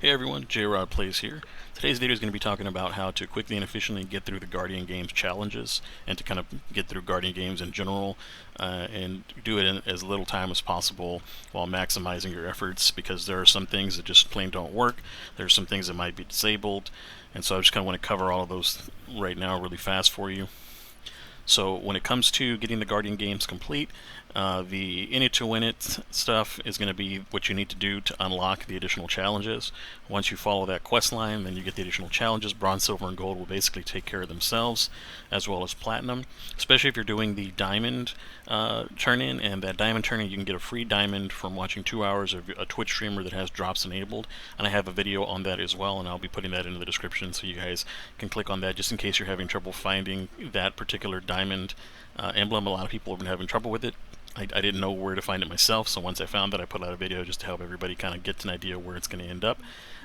Hey everyone, J-Rod Plays here. Today's video is going to be talking about how to quickly and efficiently get through the Guardian Games challenges and to kind of get through Guardian Games in general and do it in as little time as possible while maximizing your efforts, because there are some things that just plain don't work. There's some things that might be disabled, and so I just kind of want to cover all of those right now really fast for you. So when it comes to getting the Guardian Games complete, the in it to win it stuff is going to be what you need to do to unlock the additional challenges. Once you follow that quest line, then you get the additional challenges. Bronze, silver, and gold will basically take care of themselves, as well as platinum. Especially if you're doing the diamond turn-in, and that diamond turn-in, you can get a free diamond from watching 2 hours of a Twitch streamer that has drops enabled. And I have a video on that as well, and I'll be putting that into the description so you guys can click on that just in case you're having trouble finding that particular diamond emblem. A lot of people have been having trouble with it. I didn't know where to find it myself, so once I found it, I put out a video just to help everybody kind of get an idea where it's going to end up.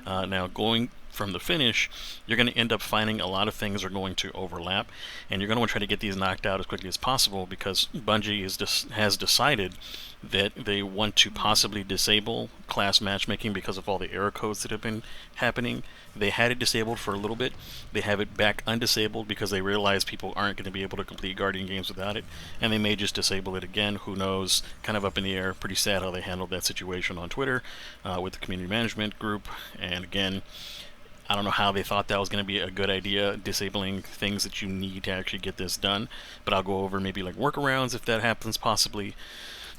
Now, going from the finish, you're going to end up finding a lot of things are going to overlap, and you're going to want to try to get these knocked out as quickly as possible, because Bungie has decided that they want to possibly disable class matchmaking because of all the error codes that have been happening. They had it disabled for a little bit. They have it back undisabled because they realize people aren't going to be able to complete Guardian Games without it, and they may just disable it again. Who knows? Kind of up in the air. Pretty sad how they handled that situation on Twitter with the community management group. And again, I don't know how they thought that was going to be a good idea, disabling things that you need to actually get this done, but I'll go over maybe like workarounds if that happens possibly.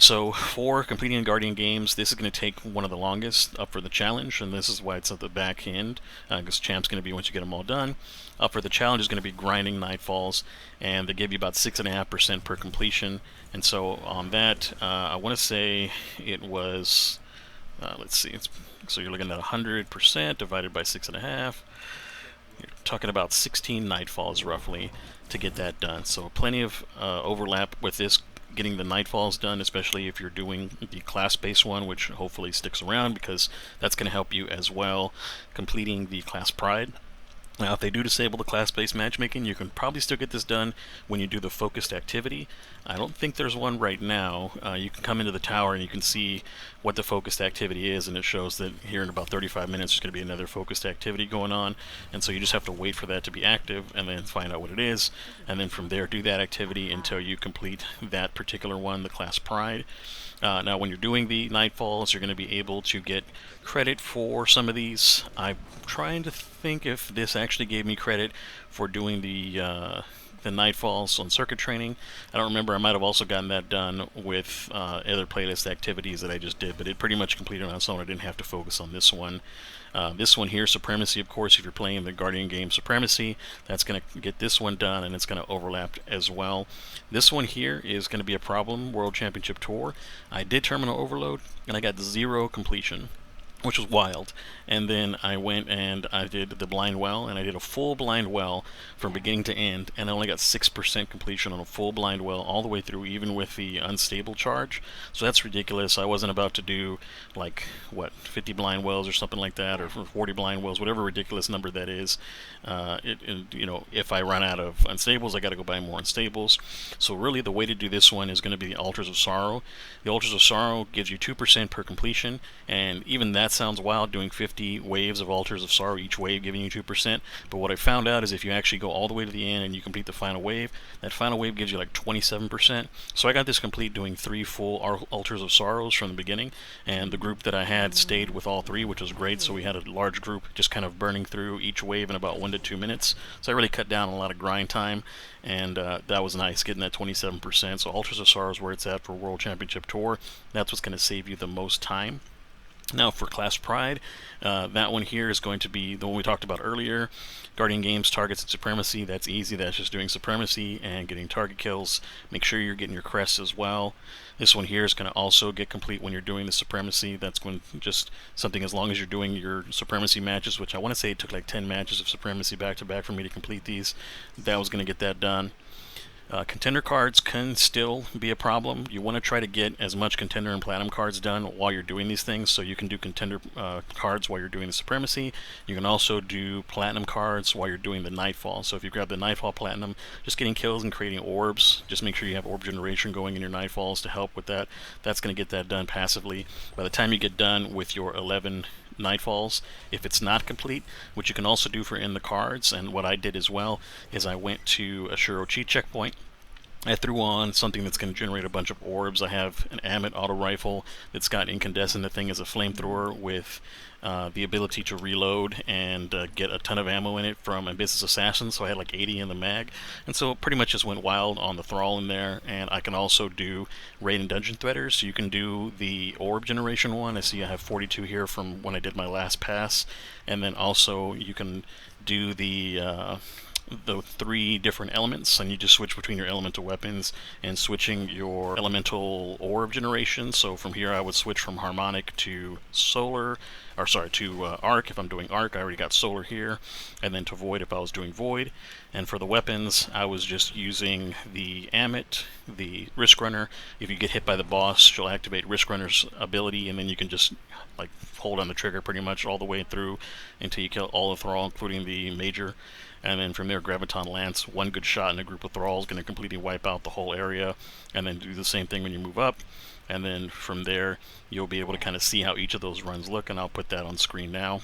So for completing Guardian Games, this is going to take one of the longest up for the challenge, and this is why it's at the back end, because champ's going to be once you get them all done. Up for the challenge is going to be grinding Nightfalls, and they give you about 6.5% per completion. And so on that, I want to say it was, let's see, so you're looking at 100% divided by 6.5. You're talking about 16 Nightfalls roughly to get that done. So plenty of overlap with this getting the Nightfalls done, especially if you're doing the class-based one, which hopefully sticks around because that's going to help you as well completing the class Pride. Now, if they do disable the class-based matchmaking, you can probably still get this done when you do the focused activity. I don't think there's one right now. You can come into the tower and you can see what the focused activity is, and it shows that here in about 35 minutes there's going to be another focused activity going on, and so you just have to wait for that to be active and then find out what it is, and then from there do that activity until you complete that particular one, the class Pride. Now, when you're doing the Nightfalls, you're going to be able to get credit for some of these. I'm trying to think if this actually gave me credit for doing the Nightfalls on circuit training. I don't remember. I might have also gotten that done with other playlist activities that I just did, but it pretty much completed on its own. I didn't have to focus on this one. This one here, Supremacy, of course, if you're playing the Guardian game Supremacy, that's going to get this one done, and it's going to overlap as well. This one here is going to be a problem, World Championship Tour. I did Terminal Overload, and I got 0 completion, which was wild. And then I went and I did the blind well, and I did a full blind well from beginning to end, and I only got 6% completion on a full blind well all the way through, even with the unstable charge. So that's ridiculous. I wasn't about to do like, what, 50 blind wells or something like that, or 40 blind wells, whatever ridiculous number that is. You know, if I run out of unstables, I got to go buy more unstables. So really the way to do this one is going to be the Altars of Sorrow. The Altars of Sorrow gives you 2% per completion, and even that sounds wild, doing 50 waves of Altars of Sorrow, each wave giving you 2%. But what I found out is if you actually go all the way to the end and you complete the final wave, that final wave gives you like 27%. So I got this complete doing 3 full Altars of Sorrows from the beginning, and the group that I had stayed with all 3, which was great. So we had a large group just kind of burning through each wave in about 1 to 2 minutes. So I really cut down on a lot of grind time, and that was nice, getting that 27%. So Altars of Sorrow is where it's at for World Championship Tour. That's what's going to save you the most time. Now for Class Pride, that one here is going to be the one we talked about earlier. Guardian Games, Targets, and Supremacy. That's easy. That's just doing Supremacy and getting target kills. Make sure you're getting your crests as well. This one here is going to also get complete when you're doing the Supremacy. That's going to just something as long as you're doing your Supremacy matches, which I want to say it took like 10 matches of Supremacy back to back for me to complete these. That was going to get that done. Contender cards can still be a problem. You want to try to get as much contender and platinum cards done while you're doing these things, so you can do contender cards while you're doing the Supremacy. You can also do platinum cards while you're doing the Nightfall. So if you grab the Nightfall platinum, just getting kills and creating orbs, just make sure you have orb generation going in your Nightfalls to help with that. That's going to get that done passively. By the time you get done with your 11 Nightfalls if it's not complete, which you can also do for in the cards. And what I did as well is I went to a Shuro cheat checkpoint. I threw on something that's going to generate a bunch of orbs. I have an Amit auto rifle that's got incandescent. The thing is a flamethrower with the ability to reload and get a ton of ammo in it from a business assassin, so I had like 80 in the mag. And so pretty much just went wild on the Thrall in there. And I can also do raid and dungeon threaders, so you can do the orb generation one. I see I have 42 here from when I did my last pass. And then also you can do the 3 different elements, and you just switch between your elemental weapons and switching your elemental orb generation. So from here I would switch from harmonic to solar, or sorry, to arc if I'm doing arc. I already got solar here, and then to void if I was doing void. And for the weapons, I was just using the Amit, the Risk Runner. If you get hit by the boss, she'll activate Risk Runner's ability, and then you can just like hold on the trigger pretty much all the way through until you kill all of Thrall, including the Major. And then from there, Graviton Lance, one good shot in a group of Thralls, going to completely wipe out the whole area. And then do the same thing when you move up. And then from there, you'll be able to kind of see how each of those runs look, and I'll put that on screen now.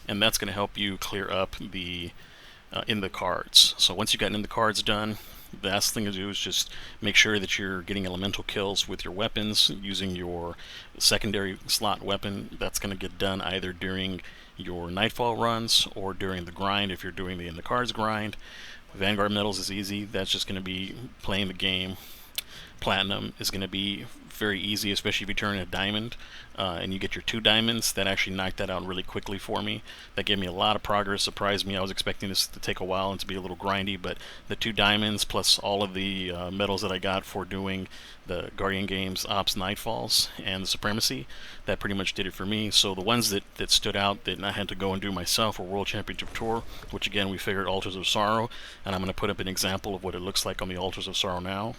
And that's going to help you clear up the in the cards. So once you've gotten in the cards done, the last thing to do is just make sure that you're getting elemental kills with your weapons using your secondary slot weapon. That's going to get done either during your Nightfall runs or during the grind if you're doing the in the cards grind. Vanguard medals is easy. That's just going to be playing the game platinum is going to be very easy, especially if you turn in a diamond and you get your 2 diamonds. That actually knocked that out really quickly for me. That gave me a lot of progress, surprised me. I was expecting this to take a while and to be a little grindy, but the 2 diamonds plus all of the medals that I got for doing the Guardian Games Ops Nightfalls and the Supremacy, that pretty much did it for me. So the ones that stood out that I had to go and do myself were World Championship Tour, which again we figured Altars of Sorrow, and I'm going to put up an example of what it looks like on the Altars of Sorrow now.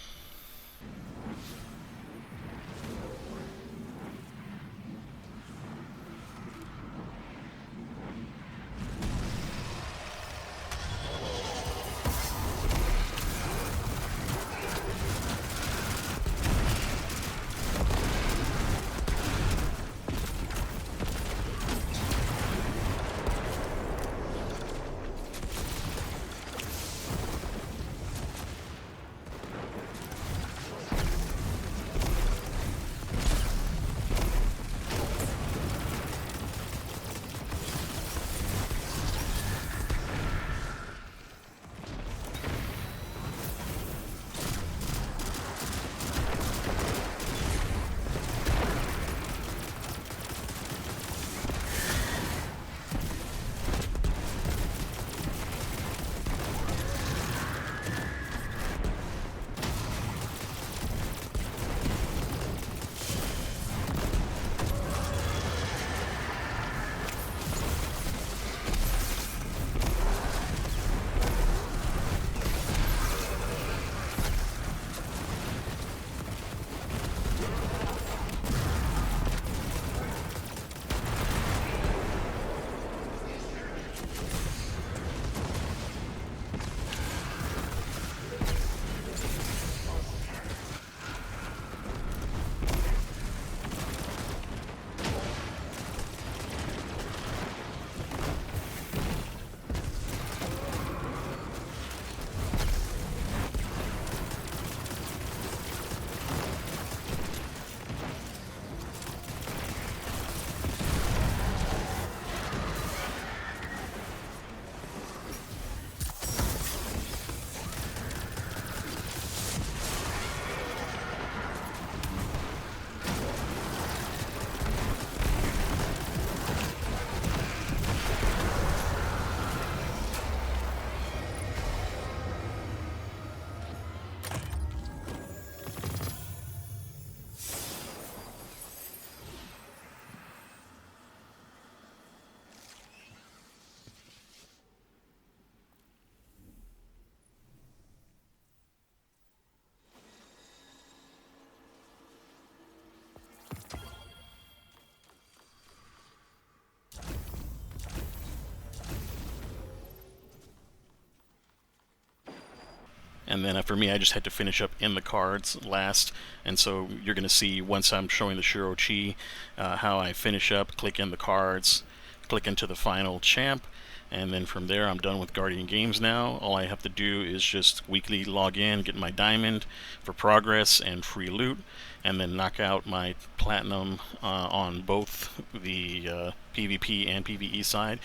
And then for me, I just had to finish up in the cards last, and so you're going to see once I'm showing the Shiro Chi how I finish up, click in the cards, click into the final champ, and then from there I'm done with Guardian Games now. All I have to do is just weekly log in, get my diamond for progress and free loot, and then knock out my platinum on both the PvP and PvE side.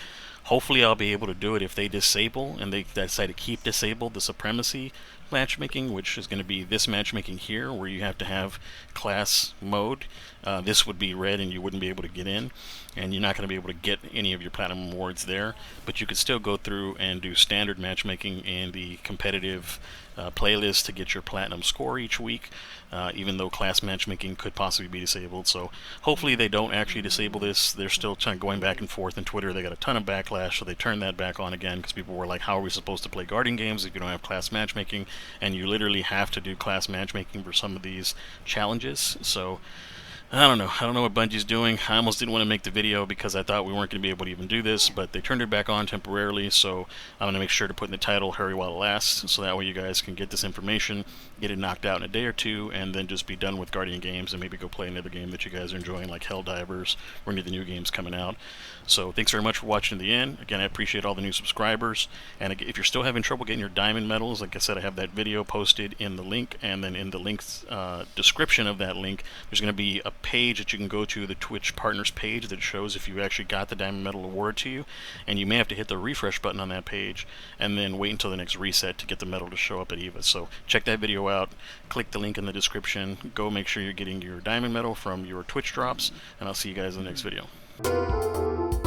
Hopefully I'll be able to do it if they disable, and they decide to keep disabled, the Supremacy matchmaking, which is going to be this matchmaking here, where you have to have class mode. This would be red and you wouldn't be able to get in, and you're not going to be able to get any of your platinum awards there, but you could still go through and do standard matchmaking in the competitive playlist to get your platinum score each week, even though class matchmaking could possibly be disabled. So hopefully they don't actually disable this. They're still kind of going back and forth on Twitter. They got a ton of backlash, so they turned that back on again because people were like, how are we supposed to play Guardian Games if you don't have class matchmaking? And you literally have to do class matchmaking for some of these challenges. So I don't know what Bungie's doing. I almost didn't want to make the video because I thought we weren't going to be able to even do this, but they turned it back on temporarily, so I'm going to make sure to put in the title "Hurry While It Lasts," so that way you guys can get this information, get it knocked out in a day or two, and then just be done with Guardian Games and maybe go play another game that you guys are enjoying, like Helldivers or any of the new games coming out. So thanks very much for watching to the end. Again, I appreciate all the new subscribers, and if you're still having trouble getting your diamond medals, like I said, I have that video posted in the link, and then in the link's description of that link, there's going to be a page that you can go to, the Twitch partners page that shows if you actually got the diamond medal awarded to you, and you may have to hit the refresh button on that page and then wait until the next reset to get the medal to show up at EVA. So check that video out, click the link in the description, go make sure you're getting your diamond medal from your Twitch drops, and I'll see you guys in the next video.